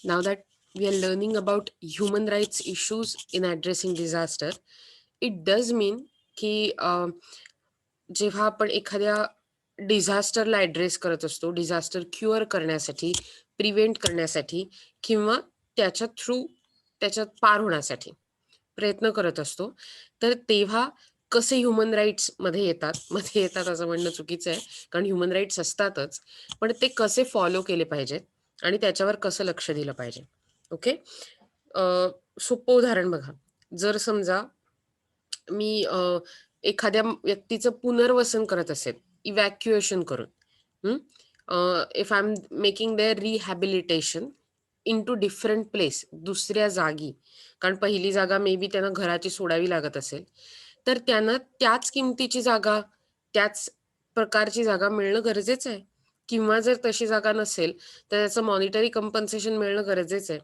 Now that we are learning about human rights issues in addressing disaster, it does mean की जेव्हा आपण एखाद्या डिझास्टरला address करत असतो, डिझास्टर क्युअर करण्यासाठी, प्रिव्हेंट करण्यासाठी किंवा त्याच्या थ्रू त्याच्यात पार होण्यासाठी प्रयत्न करत असतो, तर तेव्हा कसे ह्युमन राईट्समध्ये येतात, मध्ये येतात असं म्हणणं चुकीचं आहे, कारण ह्युमन राईट्स असतातच, पण ते कसे फॉलो केले पाहिजेत आणि त्याच्यावर कसं लक्ष दिलं पाहिजे. ओके. सोपं उदाहरण बघा. जर समजा मी एखाद्या व्यक्तीचं पुनर्वसन करत असेल, इव्हॅक्युएशन करून. हं. If I am making their rehabilitation into different place, दुसऱ्या जागी. कारण पहिली जागा मे बी त्यांना घराची सोडावी लागत असेल. तर त्यांना त्याच किमतीची जागा, त्याच प्रकारची जागा मिळणं गरजेचं आहे. किंवा जर तशी जागा नसेल, तर त्याचं मॉनिटरी कंपन्सेशन मिळणं गरजेचं आहे.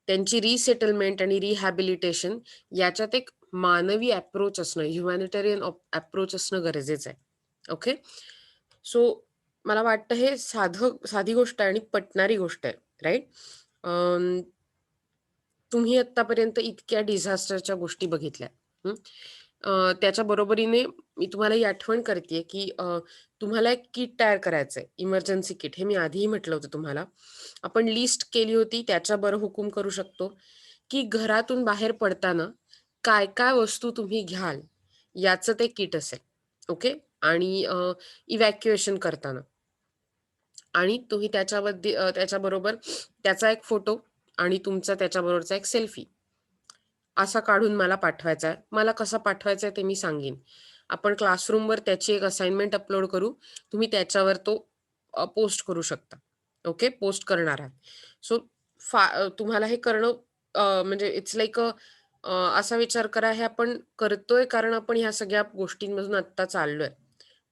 त्यांची रिसेटलमेंट आणि रिहॅबिलिटेशन याच्यात एक मानवी अप्रोच असणं, ह्युमॅनिटेरियन अप्रोच असणं गरजेचं आहे. ओके. सो मला वाटतं हे साधी गोष्ट आहे आणि पटणारी गोष्ट आहे, राईट? तुम्ही आत्तापर्यंत इतक्या डिझास्टरच्या गोष्टी बघितल्या. हं. त्याच्या बरोबरीने मी तुम्हाला ही आठवण करतेय, की तुम्हाला एक किट तयार करायचंय, इमर्जन्सी किट. हे मी आधीही म्हटलं होतं तुम्हाला. आपण लिस्ट केली होती, त्याच्यावर हुकूम करू शकतो, की घरातून बाहेर पडताना काय-काय वस्तू तुम्ही घ्याल, याचं ते किट असेल. ओके. आणि इव्हॅक्युएशन करताना. आणि तुम्ही त्याच्याबरोबर त्याचा एक फोटो आणि तुमचा त्याच्याबरोबरचा एक सेल्फी असा काढून मला पाठवायचा आहे. मला कसा पाठवायचा आहे ते मी सांगेन. आपण क्लासरूमवर त्याची एक असाइनमेंट अपलोड करू. तुम्ही त्याच्यावर तो पोस्ट करू शकता. ओके. पोस्ट करणार आहात. सो तुम्हाला हे करणं म्हणजे इट्स लाइक असा विचार करा, हे आपण करतोय कारण आपण ह्या सगळ्या गोष्टींमधून आत्ता चाललोय.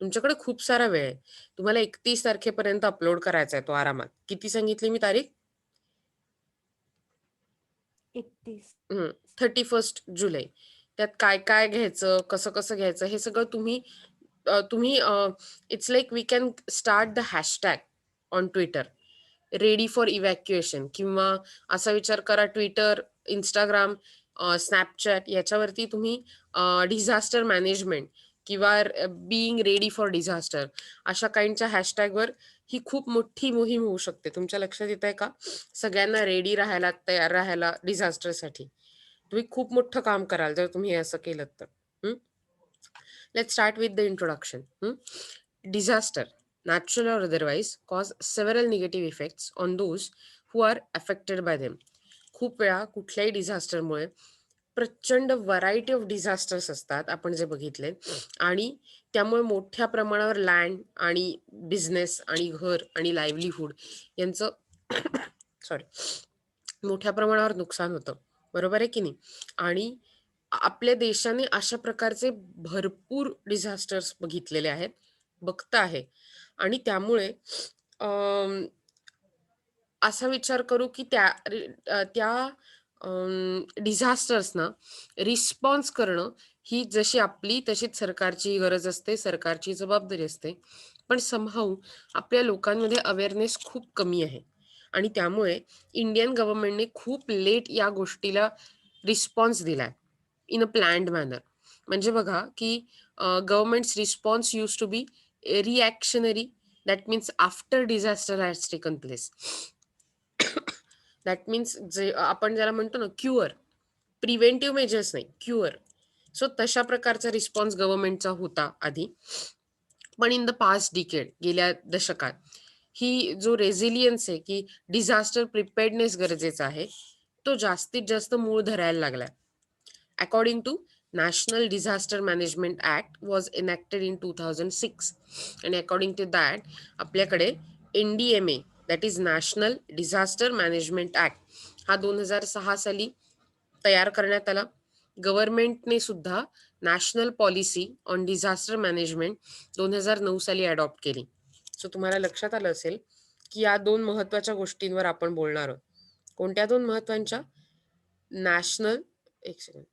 तुमच्याकडे खूप सारा वेळ आहे. तुम्हाला 31 तारखेपर्यंत अपलोड करायचा आहे तो आरामात. किती सांगितली मी तारीख? 31. 31 जुलै. त्यात काय-काय घ्यायचं, कसं-कसं घ्यायचं हे सगळं तुम्ही it's like we can start the hashtag on Twitter. Ready for evacuation किंवा असा विचार करा Twitter, Instagram, Snapchat याच्यावरती तुम्ही डिझास्टर मॅनेजमेंट किंवा बीइंग रेडी फॉर डिझास्टर अशा काइंडच्या हॅशटॅगवर ही खूप मोठी मोहीम होऊ शकते. तुमच्या लक्षात येतंय का? सगळ्यांना रेडी राहायला, तयार राहायला डिझास्टरसाठी. तुम्ही खूप मोठं काम कराल जर तुम्ही हे असं केलंत तर. हं. Let's start with the introduction. Disaster, natural or otherwise, cause several negative effects on those who are affected by them. खूप वेळा कुठल्याही डिझास्टरमुळे प्रचंड व्हरायटी ऑफ डिझास्टर्स असतात आपण जे बघितले आणि त्यामुळे मोठ्या प्रमाणावर लँड आणि बिझनेस आणि घर आणि लाईव्हलीहूड यांचं सॉरी मोठ्या प्रमाणावर नुकसान होतं. बरोबर आहे की नाही? आणि आपल्या देशाने अशा प्रकारचे भरपूर डिझास्टर्स बघितलेले आहेत, बघता आहे आणि त्यामुळे अं, असा विचार करू की त्या डिझास्टर्सना रिस्पॉन्स करणं ही जशी आपली तशीच सरकारची गरज असते, सरकारची जबाबदारी असते. पण समहाऊ आपल्या लोकांमध्ये अवेअरनेस खूप कमी आहे आणि त्यामुळे इंडियन गव्हर्नमेंटने खूप लेट या गोष्टीला रिस्पॉन्स दिलाय इन अ प्लॅन्ड मॅनर. म्हणजे बघा की governments response used to be reactionary. That means after disaster has taken place. That means जे आपण ज्याला म्हणतो ना क्युअर, प्रिव्हेंटिव्ह मेजर्स नाही, क्युअर. सो तशा प्रकारचा रिस्पॉन्स गव्हर्नमेंटचा होता आधी. पण इन द पास्ट डिकेड, गेल्या दशकात, ही जो रेझिलियन्स आहे की डिझास्टर प्रिपेअर्डनेस गरजेचा आहे, तो जास्तीत जास्त मूळ धरायला लागलाय. According to national disaster management act was enacted in 2006 आणि अकॉर्डिंग टू दॅट आपल्याकडे NDMA, that is national disaster management act, हा 2006 साली तयार करण्यात आला. गव्हर्नमेंटने सुद्धा national policy on disaster management 2009 साली अडॉप्ट केली. सो तुम्हाला लक्षात आलं असेल की या 2 महत्त्वाच्या गोष्टींवर आपण बोलणार आहोत. कोणत्या 2 महत्त्वाच्या? नॅशनल एक second.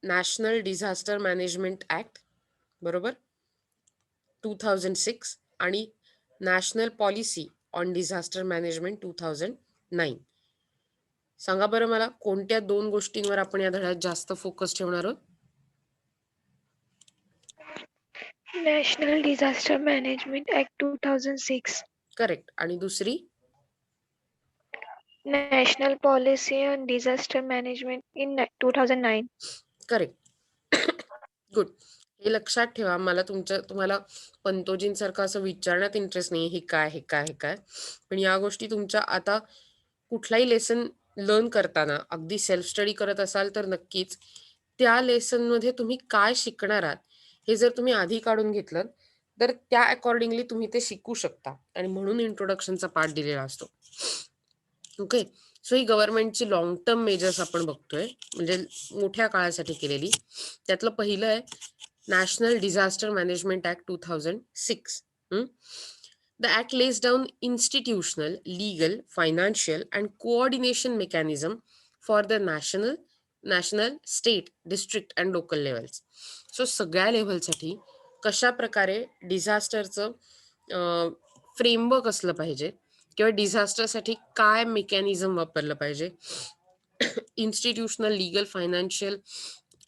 National disaster management act, बरोबर? 2006 आणि national policy on disaster management 2009. सांगा बरं मला कोणत्या 2 गोष्टींवर आपण या धड्यात जास्त फोकस ठेवणार आहोत? National Disaster Management Act 2006. Correct. आणि दुसरी? National Policy on Disaster Management in 2009. Correct. Good. हे लक्षात ठेवा. मला तुम्हाला पंतोजींसारखं असं विचारण्यात इंटरेस्ट नाही, हे काय, हे काय, हे काय? पण या गोष्टी तुमच्या आता कुठलाही लेसन लर्न करताना अगदी सेल्फ स्टडी करत असाल तर नक्कीच त्या लेसनमध्ये तुम्ही काय शिकणार आहात, हे जर तुम्ही आधी काढून घेतलं तर त्या अकॉर्डिंगली तुम्ही ते शिकू शकता आणि म्हणून इंट्रोडक्शनचा पार्ट दिलेला असतो. ओके. सो ही गव्हर्नमेंटची लॉंग टर्म मेजर्स आपण बघतोय, म्हणजे मोठ्या काळासाठी केलेली. त्यातलं पहिलं आहे national disaster management act 2006. The act lays down institutional, legal, financial and coordination mechanism for the national, state, district and local levels. So सगळ्या लेव्हलसाठी कशा प्रकारे डिझास्टरचं फ्रेमवर्क असलं पाहिजे किंवा डिझास्टरसाठी काय मेकॅनिझम वापरलं पाहिजे, इन्स्टिट्यूशनल, लीगल, फायनान्शियल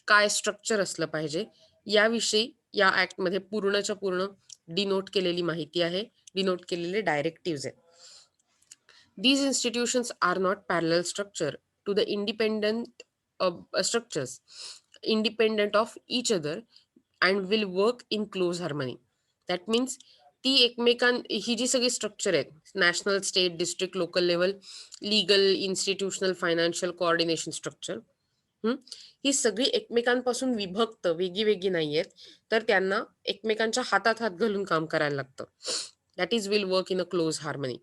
काय स्ट्रक्चर असलं पाहिजे, याविषयी या ऍक्टमध्ये पूर्णच्या पूर्ण डिनोट केलेली माहिती आहे, डिनोट केलेले डायरेक्टिव्ह आहेत. These institutions are not parallel structure to the independent structures, independent of each other and will work in close harmony. That means ती ही जी सगळी स्ट्रक्चर आहेत, national, state, district, local level, legal, institutional, financial, coordination structure, ही सगळी एकमेकांपासून विभक्त, वेगळी नाहीयेत, तर त्यांना एकमेकांच्या हातात हात घालून काम करायला लागतं. That is will work in a close harmony.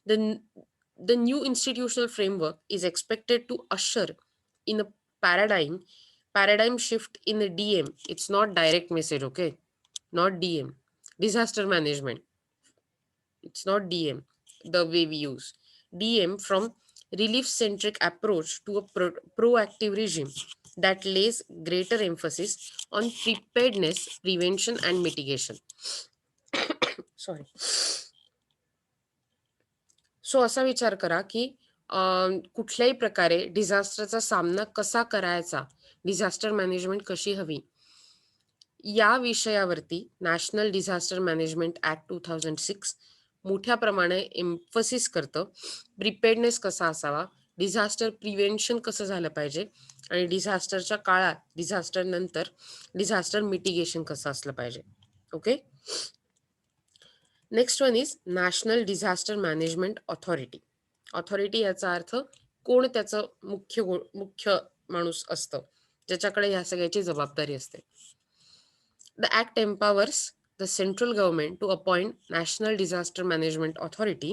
The new institutional framework is expected to usher in a paradigm shift in the DM. It's not direct message, okay? Not DM. Disaster management. It's not DM, the way we use. DM from relief-centric approach to a proactive regime that lays greater emphasis on preparedness, prevention, and mitigation. Sorry. So असा विचार करा की कुठल्याही प्रकारे डिझास्टरचा सामना कसा करायचा, disaster management कशी हवी, या विषयावरती नॅशनल डिझास्टर मॅनेजमेंट ऍक्ट 2006 मोठ्या प्रमाणे एम्फसिस करतं. प्रिपेअर्डनेस कसा असावा, डिझास्टर प्रिव्हेन्शन कसं झालं पाहिजे आणि डिझास्टरच्या काळात, डिझास्टर नंतर डिझास्टर मिटिगेशन कसं असलं पाहिजे. Okay. Next one is national disaster management authority. Authority याचा अर्थ कोण त्याचं मुख्य माणूस असतं, ज्याच्याकडे ह्या सगळ्याची जबाबदारी असते. The act empowers the central government to appoint National Disaster Management Authority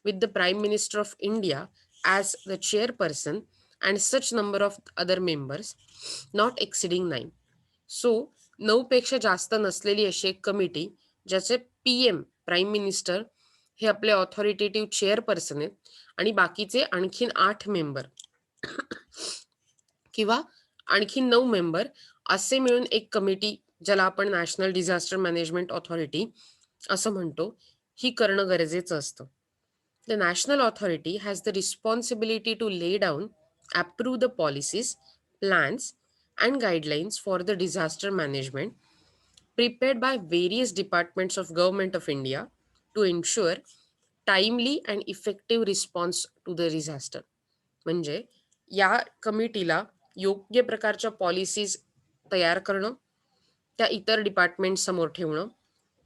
with the Prime Minister of India as the chairperson and such number of other members not exceeding 9. So 9 पेक्षा जास्त नसलेली अशी एक कमिटी, ज्याचे PM prime minister हे आपले ऑथॉरिटेटिव्ह chairperson आहेत आणि बाकीचे आणखीन 8 मेंबर किंवा आणखीन 9 मेंबर असे मिळून एक कमिटी, ज्याला आपण नॅशनल डिझास्टर मॅनेजमेंट ऑथॉरिटी असं म्हणतो, ही करणं गरजेचं असतं. The national authority has the responsibility to lay down, approve the policies, plans, and guidelines for the disaster management prepared by various departments of Government of India to ensure timely and effective response to the disaster. म्हणजे या कमिटीला योग्य प्रकारच्या policies तयार करणं, त्या इतर department समोर ठेवणं,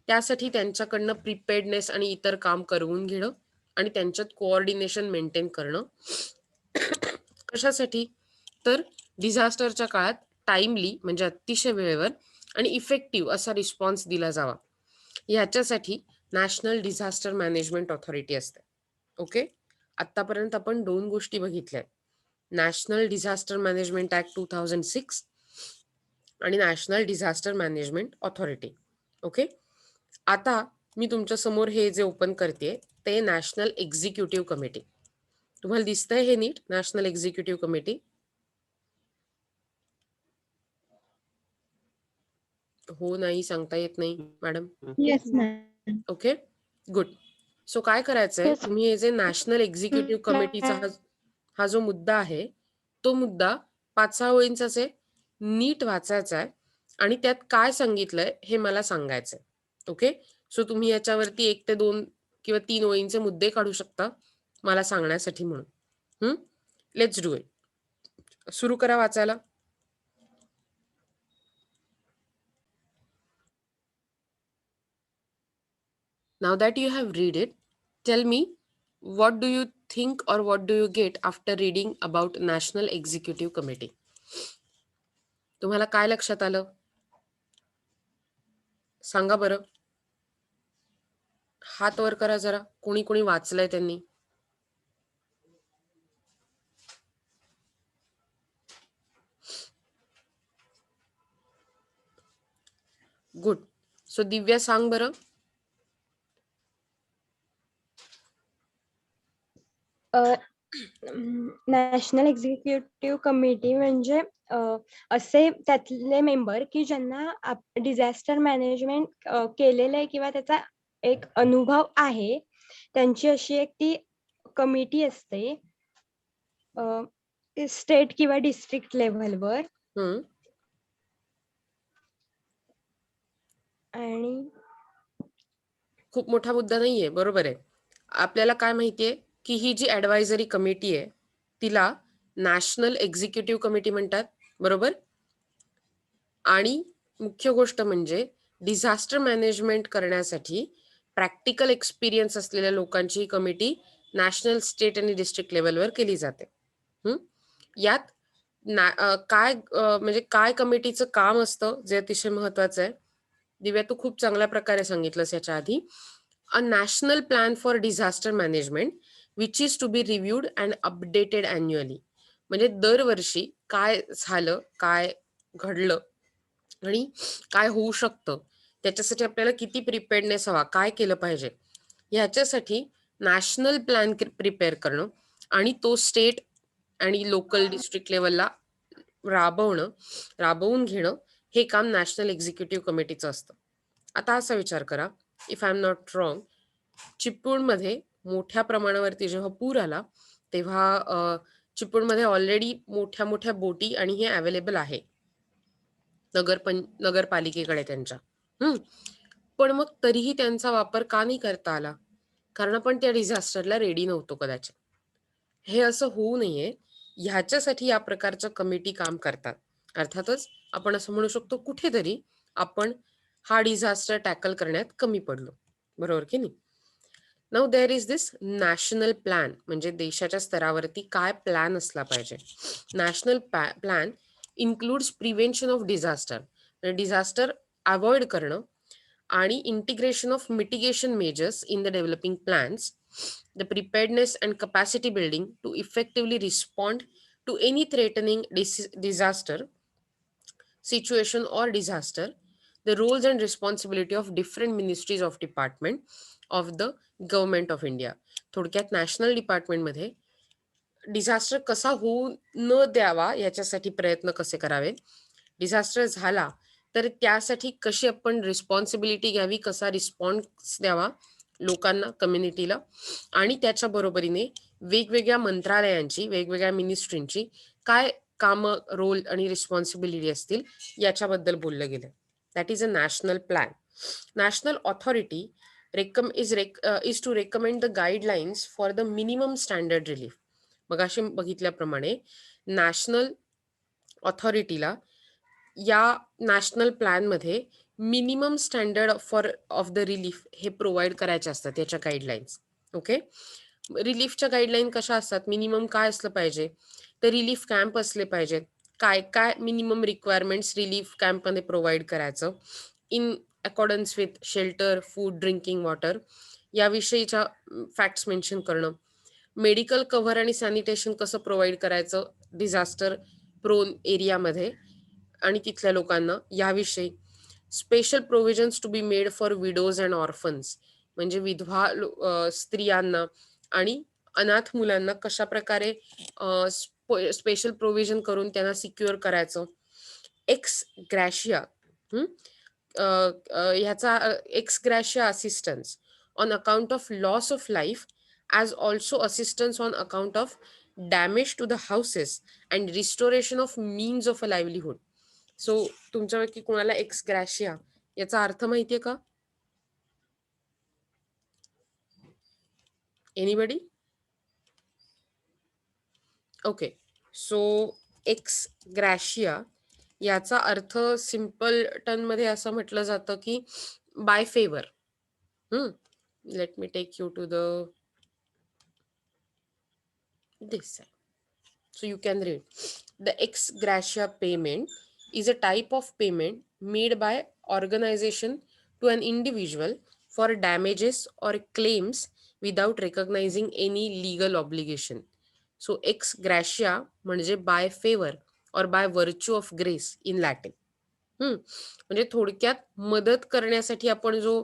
त्यासाठी त्यांच्याकडनं प्रिपेअर्डनेस आणि इतर काम करवून घेणं आणि त्यांच्यात कोऑर्डिनेशन मेंटेन करणं. कशासाठी? तर डिझास्टरच्या काळात टाइमली म्हणजे अतिशय वेळेवर आणि इफेक्टिव्ह असा रिस्पॉन्स दिला जावा, ह्याच्यासाठी नॅशनल डिझास्टर मॅनेजमेंट ऑथॉरिटी असते. ओके. आतापर्यंत आपण 2 गोष्टी बघितल्या, नॅशनल डिझास्टर मॅनेजमेंट ऍक्ट 2006 आणि National disaster management authority. Okay. आता मी तुमच्या समोर हे जे ओपन करते ते नॅशनल एक्झिक्युटिव्ह कमिटी. तुम्हाला दिसतंय हे नीट? National executive committee. हो नाही सांगता येत नाही madam. Yes, ma'am. Okay, good. So काय करायचंय, Yes. तुम्ही हे जे नॅशनल एक्झिक्युटिव्ह कमिटीचा हा जो मुद्दा आहे, तो मुद्दा 5-6 ओळींचाच आहे. नीट वाचायचा आहे आणि त्यात काय सांगितलंय हे मला सांगायचंय. ओके. सो तुम्ही याच्यावरती 1 ते 2 किंवा 3 ओळींचे मुद्दे काढू शकता मला सांगण्यासाठी म्हणून. Let's do it. सुरू करा वाचायला. Now that you have read it, tell me, what do you think or what do you get after reading about National Executive Committee? तुम्हाला काय लक्षात आलं? सांगा बरं. हात वर करा जरा. कोणी कोणी वाचलंय त्यांनी. गुड. सो दिव्या सांग बरं. नॅशनल एक्झिक्युटिव्ह कमिटी म्हणजे असे त्यातले मेंबर की ज्यांना डिझास्टर मॅनेजमेंट केलेलं आहे किंवा त्याचा एक अनुभव आहे, त्यांची अशी एक ती कमिटी असते स्टेट किंवा डिस्ट्रिक्ट लेव्हलवर. आणि खूप मोठा मुद्दा नाहीये, बरोबर आहे. आपल्याला काय माहितीये की ही जी ॲडवायझरी कमिटी आहे तिला नॅशनल एक्झिक्युटिव्ह कमिटी म्हणतात, बरोबर. आणि मुख्य गोष्ट म्हणजे डिझास्टर मॅनेजमेंट करण्यासाठी प्रॅक्टिकल एक्सपिरियन्स असलेल्या लोकांची ही कमिटी नॅशनल, स्टेट आणि डिस्ट्रिक्ट लेवलवर केली जाते. यात म्हणजे काय कमिटीचं काम असतं जे अतिशय महत्वाचं आहे. दिव्या, तू खूप चांगल्या प्रकारे सांगितलंस याच्या आधी. A national plan for disaster management which is to be reviewed and updated annually. म्हणजे दरवर्षी काय झालं, काय घडलं आणि काय होऊ शकतं, त्याच्यासाठी आपल्याला किती प्रिपेअर्डनेस हवा, काय केलं पाहिजे, ह्याच्यासाठी नॅशनल प्लॅन प्रिपेअर करणं आणि तो स्टेट आणि लोकल डिस्ट्रिक्ट लेवलला राबवून घेणं, हे काम नॅशनल एक्झिक्युटिव्ह कमिटीचं असतं. आता असा विचार करा, if I am not wrong, चिपळूणमध्ये मोठ्या प्रमाणावरती जेव्हा पूर आला तेव्हा चिपळूणमध्ये ऑलरेडी मोठ्या मोठ्या बोटी आणि हे अवेलेबल आहे नगरपालिकेकडे त्यांच्या. पण मग तरीही त्यांचा वापर का नाही करता आला? कारण आपण त्या डिझास्टरला रेडी नव्हतो कदाचित. हे असं होऊ नये ह्याच्यासाठी या प्रकारच्या कमिटी काम करतात. अर्थातच आपण असं म्हणू शकतो कुठेतरी आपण हा डिझास्टर टॅकल करण्यात कमी पडलो, बरोबर की नाही. Now there is this national plan. म्हणजे देशाच्या स्तरावरती काय प्लॅन असला पाहिजे. National plan includes prevention of disaster, म्हणजे डिझास्टर अवॉइड करणं आणि integration of mitigation measures in the developing plans, the preparedness and capacity building to effectively respond to any threatening disaster situation or disaster, the roles and responsibility of different ministries of department of the government of India. थोडक्यात national डिपार्टमेंटमध्ये disaster कसा होऊ न द्यावा याच्यासाठी प्रयत्न कसे करावे, डिझास्टर झाला तर त्यासाठी कशी आपण रिस्पॉन्सिबिलिटी घ्यावी, कसा रिस्पॉन्स द्यावा लोकांना, कम्युनिटीला, आणि त्याच्या बरोबरीने वेगवेगळ्या मंत्रालयांची, वेगवेगळ्या मिनिस्ट्रींची काय कामं, रोल आणि रिस्पॉन्सिबिलिटी असतील याच्याबद्दल बोललं गेलं. That is a national plan. National authority is to recommend the guidelines for the minimum standard relief. मगाशी बघितल्याप्रमाणे नॅशनल ऑथॉरिटीला या नॅशनल प्लॅनमध्ये minimum standard of the relief हे प्रोव्हाइड करायचे असतात, याच्या गाईडलाईन्स. ओके. रिलीफच्या गाईडलाईन कशा असतात, मिनिमम काय असलं पाहिजे, तर रिलीफ कॅम्प असले पाहिजेत, काय काय मिनिमम रिक्वायरमेंट्स रिलीफ कॅम्पमध्ये प्रोव्हाइड करायचं in accordance with shelter, food, drinking water याविषयीच्या फॅक्ट्स मेन्शन करणं, मेडिकल कव्हर आणि सॅनिटेशन कसं प्रोव्हाइड करायचं डिझास्टर प्रोन एरियामध्ये आणि तिथल्या लोकांना याविषयी, special provisions to be made for widows and orphans, म्हणजे विधवा स्त्रियांना आणि अनाथ मुलांना कशा प्रकारे स्पेशल प्रोव्हिजन करून त्यांना सिक्युअर करायचं. एक्स ग्रॅशिया ह्याचा ex gratia assistance on account of loss of life as also assistance on account of damage to the houses and restoration of means of a livelihood. So तुमच्यापैकी कोणाला ex gratia याचा अर्थ माहितीये का? Anybody? Okay, so ex gratia याचा अर्थ simple term मध्ये असं म्हटलं जातं की by favour. Let me take you to the this side so you can read. The ex gratia payment is a type of payment made by organization to an individual for damages or claims without recognizing any legal obligation. So ex gratia म्हणजे by favor or by virtue of grace in Latin. म्हणजे थोडक्यात मदत करण्यासाठी आपण जो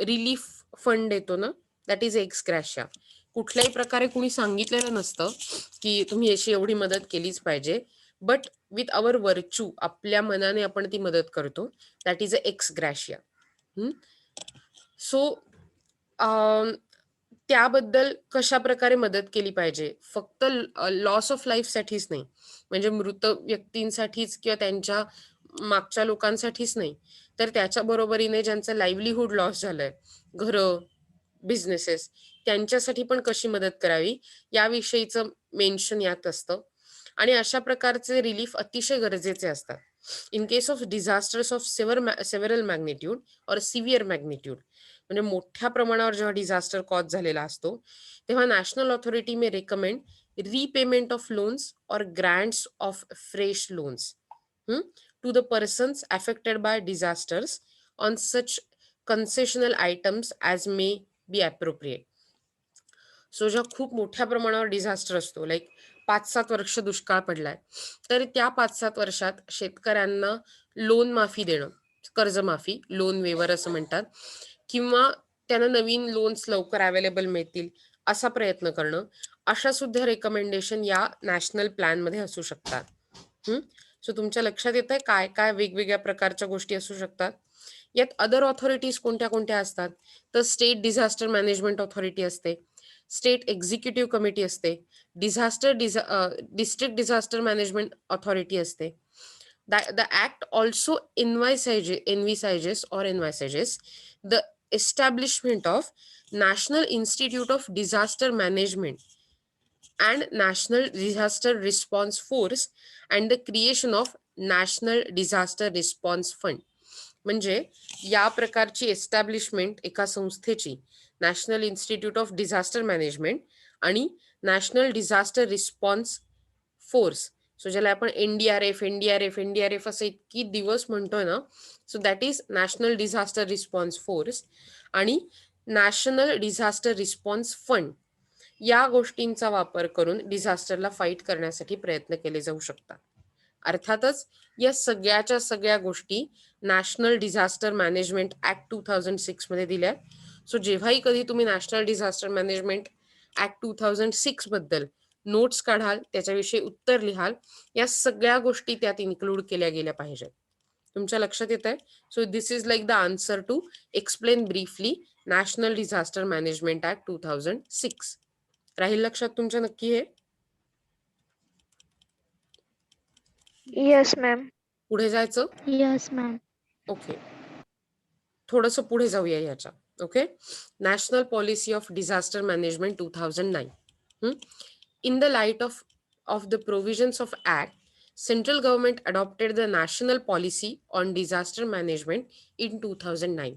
relief fund देतो ना, that is x ग्रॅशिया. कुठल्याही प्रकारे कुणी सांगितलेलं नसतं की तुम्ही अशी एवढी मदत केलीच पाहिजे, बट विथ अवर वर्च्यू आपल्या मनाने आपण ती मदत करतो, that is a ex gratia. So त्याबद्दल कशा प्रकारे मदत केली पाहिजे, फक्त लॉस ऑफ लाईफ साठीच नाही, म्हणजे मृत व्यक्तींसाठीच किंवा त्यांच्या मागच्या लोकांसाठीच नाही, तर त्याच्या बरोबरीने ज्यांचं लाईव्हलीहूड लॉस झालंय, घरं, बिझनेसेस, त्यांच्यासाठी पण कशी मदत करावी याविषयीचं मेन्शन यात असतं. आणि अशा प्रकारचे रिलीफ अतिशय गरजेचे असतात in case of disasters of several magnitude और सिव्हिअर मॅग्निट्यूड. म्हणजे मोठ्या प्रमाणावर जेव्हा डिझास्टर कॉज झालेला असतो तेव्हा national authority may recommend repayment of loans और grants of fresh loans to the persons affected by disasters on such concessional items as may be appropriate. So जेव्हा खूप मोठ्या प्रमाणावर डिझास्टर असतो, लाईक 5-7 वर्ष दुष्काळ पडलाय, तर त्या 5-7 वर्षात शेतकऱ्यांना लोन माफी देणं, कर्जमाफी, लोन वेवर असं म्हणतात, किंवा त्यांना नवीन लोन्स लवकर अवेलेबल मिळतील असा प्रयत्न करणं, अशा सुद्धा रेकमेंडेशन या नॅशनल प्लॅन मध्ये असू शकतात. सो तुमच्या लक्षात येत आहे काय काय वेगवेगळ्या प्रकारच्या गोष्टी असू शकतात. यात अदर ऑथॉरिटीज कोणत्या कोणत्या असतात, तर स्टेट डिझास्टर मॅनेजमेंट ऑथॉरिटी असते, स्टेट एक्झिक्युटिव्ह कमिटी असते, डिस्ट्रिक्ट डिझास्टर मॅनेजमेंट ऑथॉरिटी असते. The act also envisages the establishment of National Institute of Disaster Management and National Disaster Response Force and the creation of National Disaster Response Fund. म्हणजे या प्रकारची establishment एका संस्थेची, National Institute of Disaster Management आणि National Disaster Response Force, so ज्याला आपण NDRF असं इतकी दिवस म्हणतोय ना, so that is national Disaster Response Force आणि नॅशनल डिझास्टर रिस्पॉन्स फंड, या गोष्टींचा वापर करून डिझास्टरला फाईट करण्यासाठी प्रयत्न केले जाऊ शकतात. अर्थातच या सगळ्याच्या सगळ्या गोष्टी नॅशनल डिझास्टर मॅनेजमेंट ऍक्ट 2006 मध्ये दिल्या. सो जेव्हाही कधी तुम्ही नॅशनल डिझास्टर मॅनेजमेंट ऍक्ट 2006 बद्दल नोट्स काढाल, त्याच्याविषयी उत्तर लिहाल, या सगळ्या गोष्टी त्यात इन्क्लूड केल्या गेल्या पाहिजेत. तुमच्या लक्षात येत आहे? So this is like the answer to explain briefly national disaster management act 2006. राहील लक्षात तुमच्या नक्की हे? Yes, ma'am. पुढे जायचं? Yes, ma'am. ओके, थोडस पुढे जाऊया याच्या. Okay, national policy of Disaster management 2009. In the light of the provisions of Act, central government adopted the national policy on disaster management in 2009.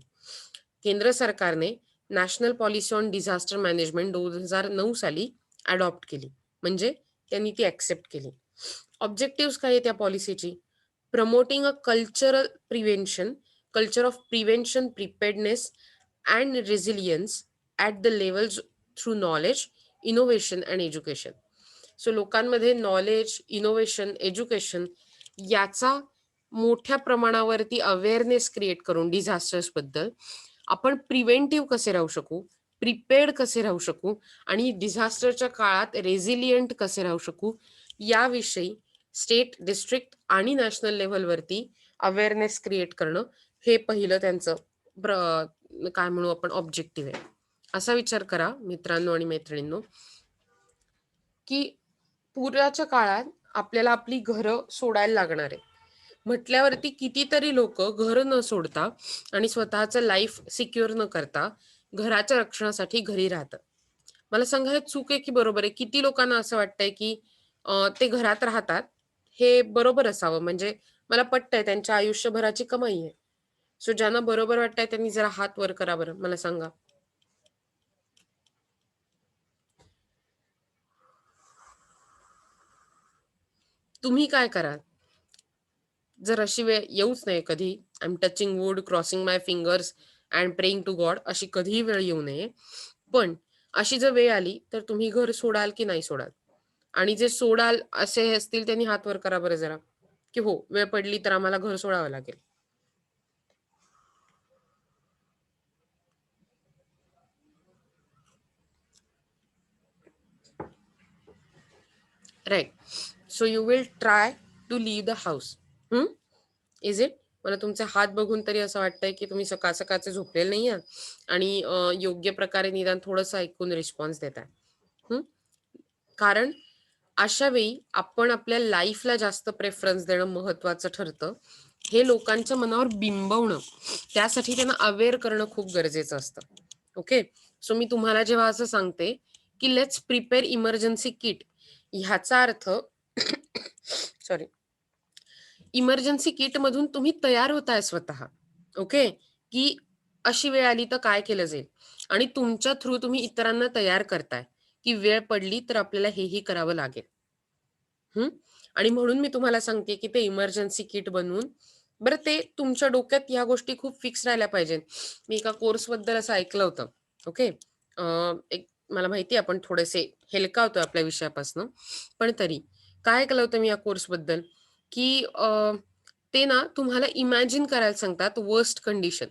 केंद्र सरकारने national policy on disaster management 2009 साली adopt केली, म्हणजे त्यांनी ती ऍक्सेप्ट केली. Objective काय आहे त्या पॉलिसीची? Promoting a culture of prevention, preparedness and resilience at the levels through knowledge, innovation and education. So लोकांमध्ये नॉलेज, इनोव्हेशन, एज्युकेशन याचा मोठ्या प्रमाणावरती अवेअरनेस क्रिएट करून डिझास्टर्स बद्दल आपण प्रिव्हेंटिव्ह कसे राहू शकू, प्रिपेअर्ड कसे राहू शकू आणि डिझास्टरच्या काळात रेझिलियंट कसे राहू शकू, याविषयी स्टेट, डिस्ट्रिक्ट आणि नॅशनल लेव्हलवरती अवेअरनेस क्रिएट करणं हे पहिलं त्यांचं काय म्हणू आपण ऑब्जेक्टिव्ह आहे. असा विचार करा मित्रांनो आणि मैत्रिणींनो, की पुराच्या काळात आपल्याला आपली घरं सोडायला लागणार आहे. म्हटल्यावरती कितीतरी लोक घर न सोडता आणि स्वतःचं लाईफ सिक्युअर न करता घराच्या रक्षणासाठी घरी राहतात. मला सांगा हे चूक आहे की बरोबर आहे? किती लोकांना असं वाटतंय की ते घरात राहतात हे बरोबर असावं, म्हणजे मला पटतंय त्यांच्या आयुष्यभराची कमाई आहे. सो ज्यांना बरोबर वाटतंय त्यांनी जरा हात वर करा बरं, मला सांगा. तुम्ही काय कराल जर अशी वेळ येऊच नये कधी? I am touching wood, crossing my fingers and praying to God. अशी कधीही वेळ येऊ नये. पण अशी जर वेळ आली तर तुम्ही घर सोडाल की नाही सोडाल? आणि जे सोडाल असे असतील त्यांनी हात वर करा बरं जरा, की हो वेळ पडली तर आम्हाला घर सोडावं लागेल. Right. So you will try to leave the house. Is it? मला तुमचे हात बघून तरी असं वाटतंय की तुम्ही सकाळ सकाळचे झोपलेले नाही आहात आणि योग्य प्रकारे निदान थोडंसं ऐकून रिस्पॉन्स देताय. कारण अशा वेळी आपण आपल्या लाईफला जास्त प्रेफरन्स देणं महत्वाचं ठरतं. हे लोकांच्या मनावर बिंबवणं, त्यासाठी त्यांना अवेअर करणं खूप गरजेचं असतं. ओके. सो मी तुम्हाला जेव्हा असं सांगते की लेट्स प्रिपेअर इमर्जन्सी किट, ह्याचा अर्थ सॉरी, इमर्जन्सी किट मधून तुम्ही तयार होताय स्वतः. ओके. की अशी वेळ आली तर काय केलं जाईल, आणि तुमच्या थ्रू तुम्ही इतरांना तयार करताय की वेळ पडली तर आपल्याला हेही करावं लागेल. आणि म्हणून मी तुम्हाला सांगते की ते इमर्जन्सी किट बनवून बरं, ते तुमच्या डोक्यात ह्या गोष्टी खूप फिक्स राहिल्या पाहिजेत. मी एका कोर्स बद्दल असं ऐकलं होतं. ओके. एक मला माहिती आपण थोडेसे हेलकावतोय आपल्या विषयापासून, पण तरी काय ऐकलं होतं मी या कोर्स बद्दल, की ते ना तुम्हाला इमॅजिन करायला सांगतात वर्स्ट कंडिशन,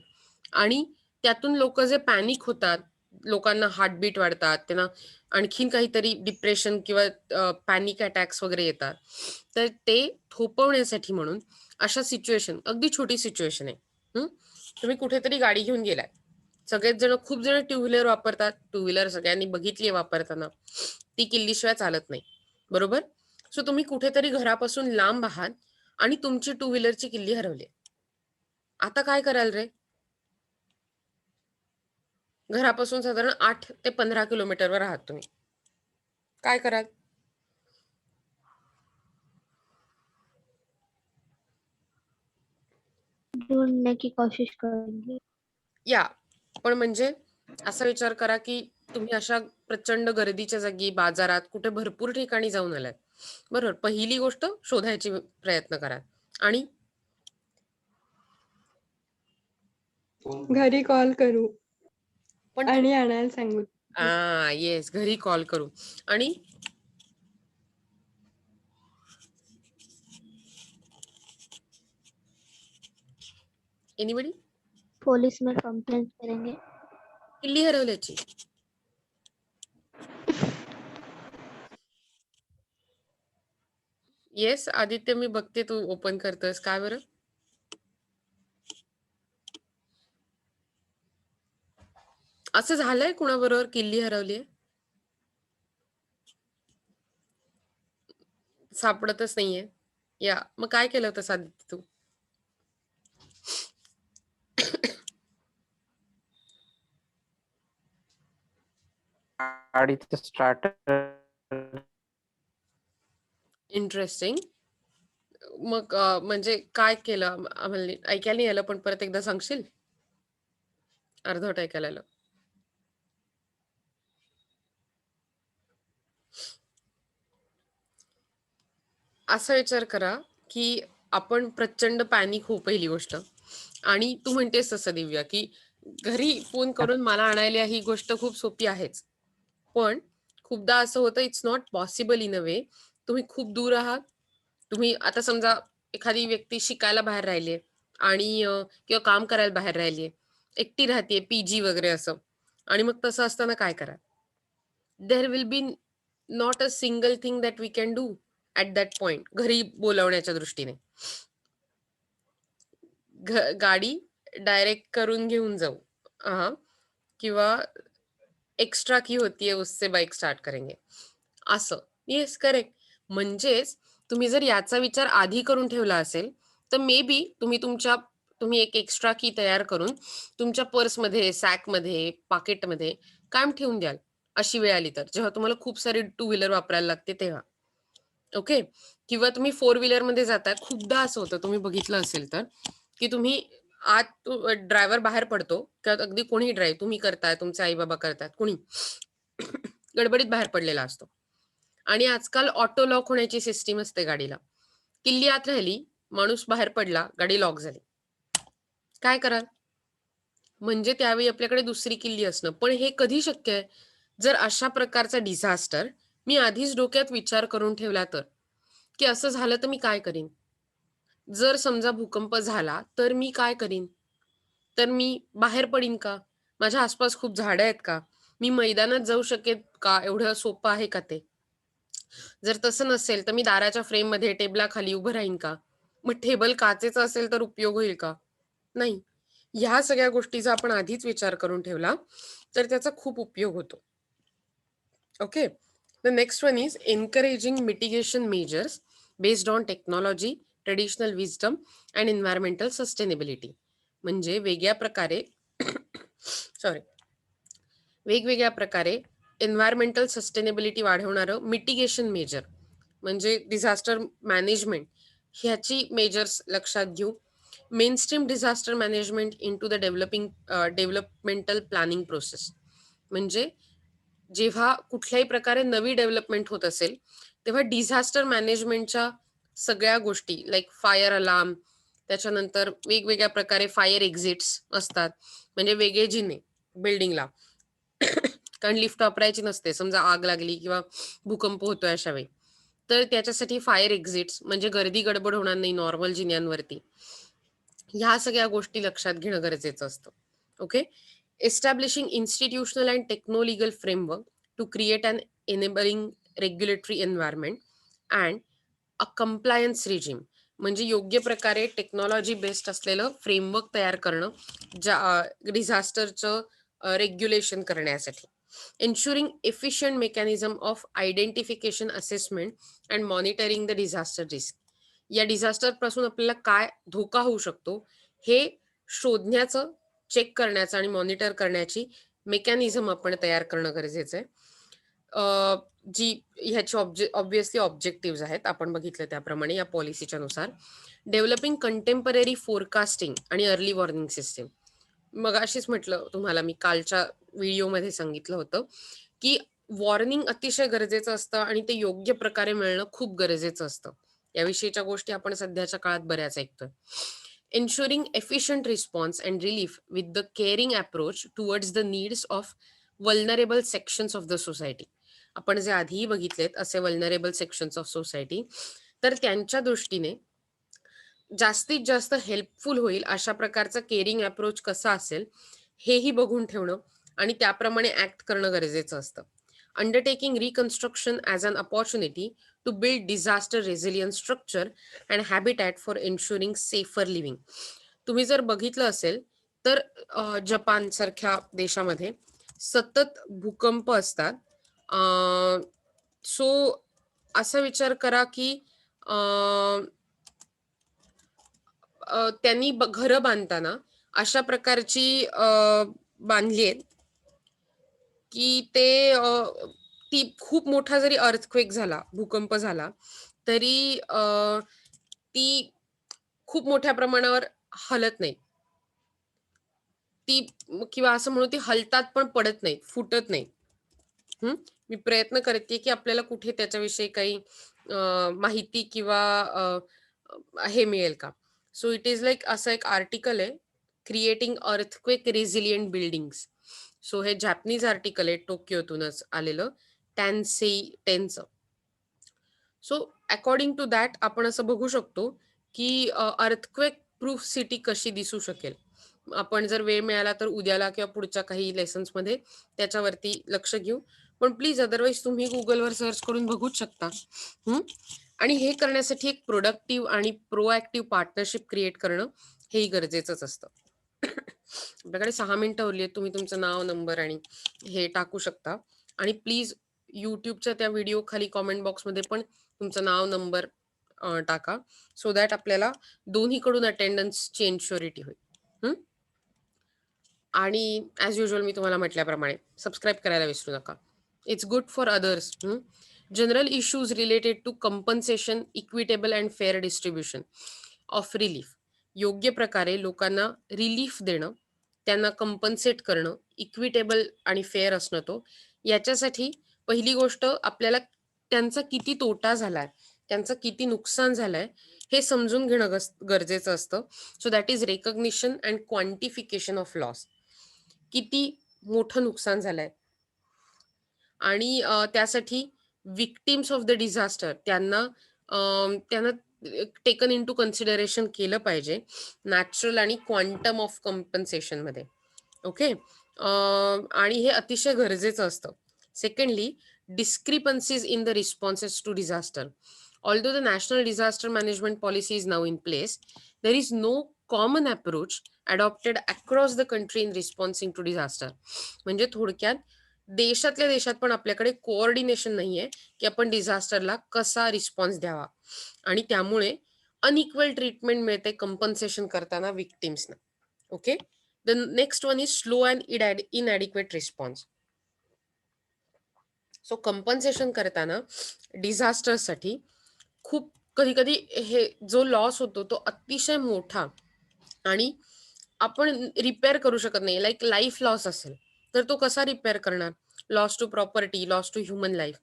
आणि त्यातून लोक जे पॅनिक होतात, लोकांना हार्टबीट वाढतात, त्यांना आणखीन काहीतरी डिप्रेशन किंवा पॅनिक अटॅक्स वगैरे येतात, तर ते थोपवण्यासाठी म्हणून अशा सिच्युएशन, अगदी छोटी सिच्युएशन आहे. तुम्ही कुठेतरी गाडी घेऊन गेलाय, सगळेच जण, खूप जण टू व्हीलर वापरतात, टू व्हीलर सगळ्यांनी बघितली वापरताना, ती किल्लीशिवाय चालत नाही, बरोबर? सो तुम्ही कुठेतरी घरापासून लांब आहात आणि तुमची टू व्हीलरची किल्ली हरवली. आता काय कराल रे? घरापासून साधारण 8 ते 15 किलोमीटरवर आहात तुम्ही, काय कराल? ढूंढने की कोशिश करेंगे. या पण म्हणजे असा विचार करा की तुम्ही अशा प्रचंड गर्दीच्या जागी, बाजारात, कुठे भरपूर ठिकाणी जाऊन आलात, बरोबर? पहिली गोष्ट शोधायची प्रयत्न करा, आणि घरी कॉल करू पण आणि आणायला सांगू. येस, घरी कॉल करू. आणि एनीबडी? पुलिस में कंप्लेंट करेंगे. किल्ली हरवल्याची. येस आदित्य, मी बघते तू ओपन करतोयस, काय बरं? असं झालंय कुणाबरोबर किल्ली हरवलीय? सापडतच नाहीये. या मग काय केलं होतं आदित्य तू? गाडीचं स्टार्टर. इंटरेस्टिंग. मग म्हणजे काय केलं? आम्हाला ऐकायला नाही आलं, पण परत एकदा सांगशील? अर्धवट ऐकायला आलं. असा विचार करा की आपण प्रचंड पॅनिक होऊ पहिली गोष्ट, आणि तू म्हणतेस तसं दिव्या की घरी फोन करून मला आणायला, ही गोष्ट खूप सोपी आहेच, पण खूपदा असं होतं इट्स नॉट पॉसिबल इन अ वे. तुम्ही खूप दूर आहात. तुम्ही आता समजा एखादी व्यक्ती शिकायला बाहेर राहिलीये आणि किंवा काम करायला बाहेर राहिलीये, एकटी राहते, पीजी वगैरे असं, आणि मग तसं असताना काय करा? There will be not a single thing that we can do at that point, घरी बोलावण्याच्या दृष्टीने. गाडी डायरेक्ट करून घेऊन जाऊ. किंवा एक्स्ट्रा की होती है उससे बाईक स्टार्ट करेंगे. असं. Yes, correct. म्हणजेच तुम्ही जर याचा विचार आधी करून ठेवला असेल, तर मे बी तुम्ही एक एक्स्ट्रा की तयार करून तुमच्या पर्समध्ये, सॅकमध्ये, पाकिटमध्ये कायम ठेवून द्याल. अशी वेळ आली तर. जेव्हा तुम्हाला खूप सारी टू व्हीलर वापरायला लागते तेव्हा. ओके. किंवा तुम्ही फोर व्हीलरमध्ये जाताय. खूपदा असं होतं, तुम्ही बघितलं असेल तर, की तुम्ही ड्रायव्हर बाहेर पडतो किंवा अगदी कोणीही ड्राईव्ह तुम्ही करताय, तुमचे आई-बाबा करतायत, कोणी गडबडीत बाहेर पडलेला असतो. आणि आजकाल ऑटो लॉक होण्याची सिस्टीम असते गाडीला. किल्ली आत राहिली, माणूस बाहेर पडला, गाडी लॉक झाली. काय कराल? म्हणजे त्यावेळी आपल्याकडे दुसरी किल्ली असणं. पण हे कधी शक्य आहे? जर अशा प्रकारचा डिझास्टर मी आधीच डोक्यात विचार करून ठेवला तर, की असं झालं तर मी काय करीन? जर समजा भूकंप झाला तर मी काय करीन? तर मी बाहेर पडीन का? माझ्या आसपास खूप झाडं आहेत का? मी मैदानात जाऊ शकेन का? एवढं सोपं आहे का ते? जर तसं नसेल तर मी दाराच्या फ्रेममध्ये टेबलाखाली उभं राहीन का? मग टेबल काचेचा असेल तर उपयोग होईल का? नाही. ह्या सगळ्या गोष्टीचा आपण आधीच विचार करून ठेवला तर त्याचा खूप उपयोग होतो. Okay. The next one is encouraging mitigation measures based on technology, traditional wisdom and environmental sustainability. म्हणजे वेगवेगळ्या प्रकारे एन्व्हायरमेंटल सस्टेनेबिलिटी वाढवणारं मिटिगेशन मेजर म्हणजे डिझास्टर मॅनेजमेंट ह्याची मेजर्स लक्षात घेऊ. Mainstream disaster management into the developmental planning process. म्हणजे जेव्हा कुठल्याही प्रकारे नवी डेव्हलपमेंट होत असेल तेव्हा डिझास्टर मॅनेजमेंटच्या सगळ्या गोष्टी लाईक फायर अलार्म, त्याच्यानंतर वेगवेगळ्या प्रकारे फायर एक्झिट्स असतात, म्हणजे वेगळे जिने बिल्डिंगला कारण लिफ्ट वापरायची नसते समजा आग लागली किंवा भूकंप होतोय अशा वेळी, तर त्याच्यासाठी फायर एक्झिट्स म्हणजे गर्दी गडबड होणार नाही नॉर्मल जिन्यांवरती. ह्या सगळ्या गोष्टी लक्षात घेणं गरजेचं असतं. Okay. Establishing institutional and techno-legal framework to create an enabling regulatory environment and a compliance regime म्हणजे योग्य प्रकारे टेक्नॉलॉजी बेस्ड असलेलं फ्रेमवर्क तयार करणं डिझास्टरचं रेग्युलेशन करण्यासाठी. Ensuring efficient mechanism of identification, assessment and monitoring the disaster risk. या disaster पासून आपल्याला काय धोका होऊ शकतो हे शोधण्याचं, चेक करण्याचं आणि मॉनिटर करण्याची मेकॅनिझम आपण तयार करणं गरजेचं आहे. जी ह्याची ऑब्व्हियसली ऑब्जेक्टिव्ह आहेत आपण बघितलं त्याप्रमाणे या पॉलिसीच्या नुसार. डेव्हलपिंग कंटेम्पररी फोरकास्टिंग आणि अर्ली वॉर्निंग सिस्टीम. मग अशीच म्हटलं तुम्हाला मी कालच्या व्हिडिओमध्ये सांगितलं होतं की वॉर्निंग अतिशय गरजेचं असतं आणि ते योग्य प्रकारे मिळणं खूप गरजेचं असतं. याविषयीच्या गोष्टी आपण सध्याच्या काळात बऱ्याच ऐकतोय. Ensuring efficient response and relief with the caring approach towards the needs of vulnerable sections of the society. आपण जे आधीही बघितलेत असे वल्नरेबल सेक्शन्स ऑफ सोसायटी, तर त्यांच्या दृष्टीने जास्तीत जास्त हेल्पफुल होईल अशा प्रकारचा केअरिंग अप्रोच कसा असेल हेही बघून ठेवणं आणि त्याप्रमाणे ऍक्ट करणं गरजेचं असतं. Undertaking reconstruction as an opportunity to build disaster resilience structure and habitat for ensuring safer living. तुम्ही जर बघितलं असेल तर जपान सारख्या देशामध्ये सतत भूकंप असतात. सो असा विचार करा की त्यांनी घरं बांधताना अशा प्रकारची बांधली आहेत की ती खूप मोठा जरी अर्थक्वेक झाला, भूकंप झाला तरी ती खूप मोठ्या प्रमाणावर हलत नाही. ती किंवा असं म्हणू ती हलतात पण पडत नाही, फुटत नाही. मी प्रयत्न करते की आपल्याला कुठे त्याच्याविषयी काही माहिती किंवा हे मिळेल का. सो इट इज लाईक असं एक आर्टिकल आहे, creating earthquake resilient buildings. So हे जॅपनीज आर्टिकल आहे, टोकियोतूनच आलेलं, टेनचं. सो अकॉर्डिंग टू दॅट आपण असं बघू शकतो की अर्थक्वेक प्रूफ सिटी कशी दिसू शकेल. आपण जर वेळ मिळाला तर उद्याला किंवा पुढच्या काही लेसन्समध्ये त्याच्यावरती लक्ष घेऊ. पण प्लीज अदरवाईज तुम्ही गुगलवर सर्च करून बघूच शकता. आणि हे करण्यासाठी एक प्रोडक्टिव्ह आणि प्रोएक्टिव्ह पार्टनरशिप क्रिएट करणं हेही गरजेचंच असतं. आपल्याकडे 6 मिनिटं उरली आहेत. तुम्ही तुमचं नाव, नंबर आणि हे टाकू शकता आणि प्लीज YouTubeच्या त्या व्हिडिओ खाली कमेंट बॉक्समध्ये पण तुमचं नाव, नंबर टाका सो दॅट आपल्याला दोन्हीकडून अटेंडन्सची इन्श्युरिटी होईल. हं? आणि ॲज युजुअल मी तुम्हाला म्हटल्याप्रमाणे सबस्क्राईब करायला विसरू नका. It's good for others. General issues related to compensation, equitable and fair distribution of relief. योग्य प्रकारे लोकांना रिलीफ देणं, त्यांना कंपन्सेट करणं, इक्विटेबल आणि फेअर असणं तो. याच्यासाठी पहिली गोष्ट आपल्याला त्यांचा किती तोटा झालाय, त्यांचं किती नुकसान झालंय हे समजून घेणं गरजेचं असतं. So that is recognition and quantification of loss. किती मोठं नुकसान झालंय आणि त्यासाठी विक्टिम्स ऑफ द डिझास्टर त्यांना त्यांना टेकन इन टू कन्सिडरेशन केलं पाहिजे नॅचरल आणि क्वांटम ऑफ कम्पन्सेशनमध्ये. ओके. आणि हे अतिशय गरजेचं असतं. Secondly, discrepancies in the responses to disaster. Although the national disaster management policy is now in place, there is no common approach adopted across the country in responding to disaster. म्हणजे थोडक्यात देशातल्या देशात पण आपल्याकडे कोऑर्डिनेशन नाहीये की आपण डिझास्टरला कसा रिस्पॉन्स द्यावा आणि त्यामुळे अनइक्वल ट्रीटमेंट मिळते कंपन्सेशन करताना विक्टिम्सना. Okay. The next one is slow and inadequate response. So compensation करताना डिझास्टरसाठी खूप कधी कधी हे जो लॉस होतो तो अतिशय मोठा आणि आपण रिपेअर करू शकत नाही. लाईक लाईफ लॉस असेल तर तो कसा रिपेअर करणार? Loss to property, loss to human life.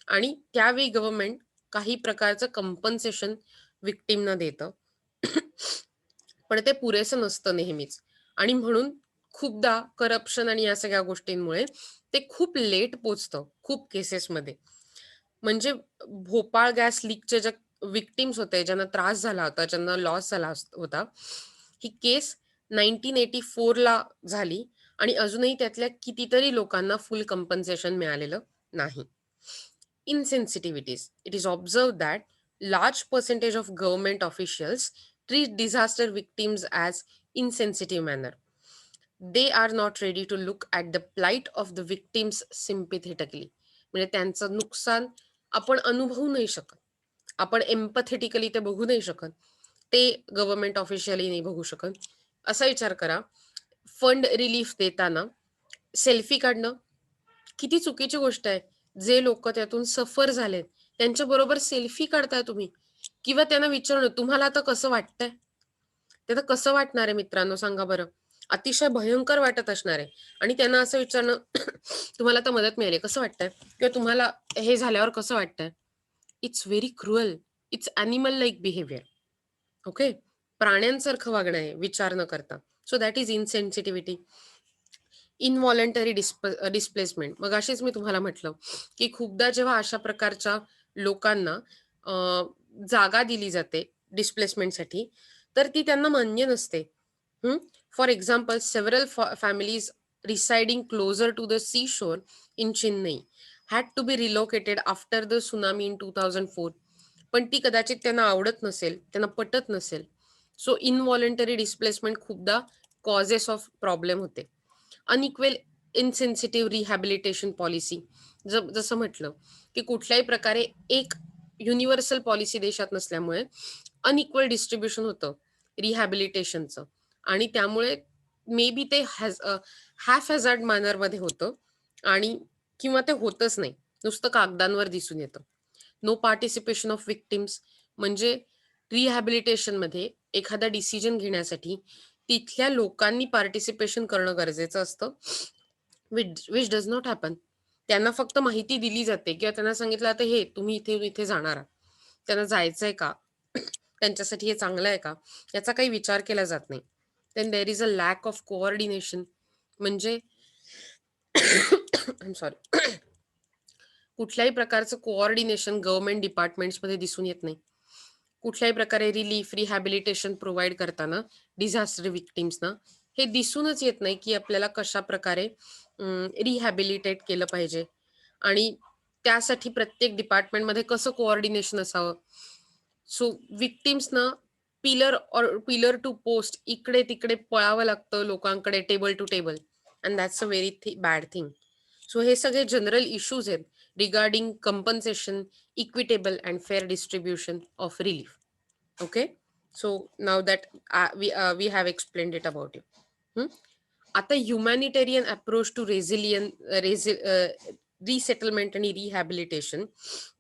आणि त्यावेळी गव्हर्नमेंट काही प्रकारचं कंपन्सेशन विक्टिमना देतं पण ते पुरेसं नसतं नेहमीच. आणि म्हणून खूपदा करप्शन आणि या सगळ्या गोष्टींमुळे ते खूप लेट पोचतं खूप केसेसमध्ये. म्हणजे भोपाळ गॅस लीकचे जे विक्टिम्स होते, ज्यांना त्रास झाला होता, ज्यांना लॉस झाला होता, ही केस 1984ला झाली आणि अजूनही त्यातल्या कितीतरी लोकांना फुल कंपन्सेशन मिळालेलं नाही. Insensitivities. It is observed that large percentage of government officials treat disaster victims as insensitive manner. They are not ready to look at the plight of the victims sympathetically. म्हणजे त्यांचं नुकसान आपण अनुभवू नाही शकत, आपण एम्पथेटिकली ते बघू नाही शकत, ते गव्हर्नमेंट ऑफिशियली नाही बघू शकत. असा विचार करा, फंड रिलीफ देताना सेल्फी काढणं किती चुकीची गोष्ट आहे. जे लोक त्यातून सफर झालेत त्यांच्या बरोबर सेल्फी काढताय तुम्ही, किंवा त्यांना विचारणं तुम्हाला आता कसं वाटतंय. त्याला कसं वाटणार आहे मित्रांनो, सांगा बरं. अतिशय भयंकर वाटत असणार आहे. आणि त्यांना असं विचारणं तुम्हाला आता मदत मिळाली, कसं वाटतंय, किंवा तुम्हाला हे झाल्यावर कसं वाटतंय. It's very cruel. It's animal like behaviour. Okay. प्राण्यांसारखं वागणं आहे विचार न करता. So that is insensitivity. Involuntary displacement. मग अशीच मी तुम्हाला म्हटलं की खूपदा जेव्हा अशा प्रकारच्या लोकांना जागा दिली जाते डिस्प्लेसमेंटसाठी तर ती त्यांना मान्य नसते. For example, several families residing closer to the sea shore in Chennai had to be relocated after the tsunami in 2004. पण ती कदाचित त्यांना आवडत नसेल, त्यांना पटत नसेल. सो इनव्हॉलंटरी डिस्प्लेसमेंट खूपदा कॉजेस ऑफ प्रॉब्लेम होते. Unequal insensitive rehabilitation policy. जसं म्हटलं की कुठल्याही प्रकारे एक युनिव्हर्सल पॉलिसी देशात नसल्यामुळे अनइक्वल डिस्ट्रीब्युशन होतं रिहॅबिलिटेशनचं आणि त्यामुळे मे बी ते हाफ हॅझार्ड मॅनरमध्ये होतं आणि किंवा ते होतच नाही, नुसतं कागदांवर दिसून येतं. No participation of victims. म्हणजे रिहॅबिलिटेशनमध्ये एखादा डिसिजन घेण्यासाठी तिथल्या लोकांनी पार्टिसिपेशन करणं गरजेचं असतं, विच डज नॉट हॅपन. त्यांना फक्त माहिती दिली जाते किंवा त्यांना सांगितलं आता हे तुम्ही इथे इथे जाणार आहात, त्यांना जायचंय का, त्यांच्यासाठी हे चांगलं आहे का, याचा काही विचार केला जात नाही. Then there is a lack of coordination. म्हणजे आय एम सॉरी, कुठल्याही प्रकारचं कोऑर्डिनेशन गव्हर्नमेंट डिपार्टमेंट्समध्ये दिसून येत नाही. कुठल्याही प्रकारे रिलीफ रिहॅबिलिटेशन प्रोव्हाइड करताना डिझास्टर विक्टिम्सना हे दिसूनच येत नाही की आपल्याला कशा प्रकारे रिहॅबिलिटेट केलं पाहिजे आणि त्यासाठी प्रत्येक डिपार्टमेंटमध्ये कसं कोऑर्डिनेशन असावं. सो विक्टिम्सना पिलर टू पोस्ट इकडे तिकडे पळावं लागतं लोकांकडे table to table, and that's a very bad thing. So हे सगळे जनरल इश्यूज आहेत regarding compensation, equitable and fair distribution of relief. Okay, so now that we have explained it about you. आता humanitarian approach to resettlement आणि rehabilitation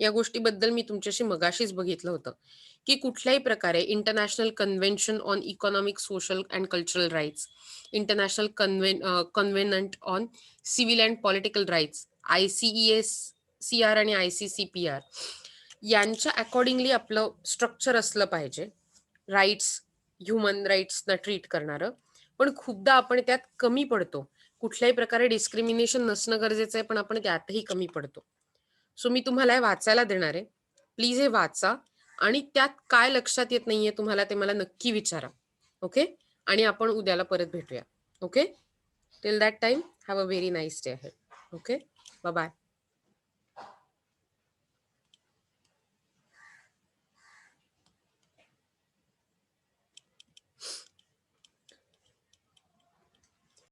या गोष्टीबद्दल मी तुमच्याशी मगाशीच बघितलं होतं की कुठल्याही प्रकारे International Convention on Economic, Social and Cultural Rights, International Covenant on Civil and Political Rights, ICESCR आणि ICCPR यांच्या अकॉर्डिंगली आपलं स्ट्रक्चर असलं पाहिजे राईट्स, ह्युमन राईट्सना ट्रीट करणारं. पण खूपदा आपण त्यात कमी पडतो. कुठल्याही प्रकारे डिस्क्रिमिनेशन नसणं गरजेचं आहे, पण आपण त्यातही कमी पडतो. सो मी तुम्हाला हे वाचायला देणार आहे. प्लीज हे वाचा आणि त्यात काय लक्षात येत नाहीये तुम्हाला ते मला नक्की विचारा. ओके, आणि आपण उद्याला परत भेटूया. Okay, till that time have a very nice day ahead. Okay, bye bye.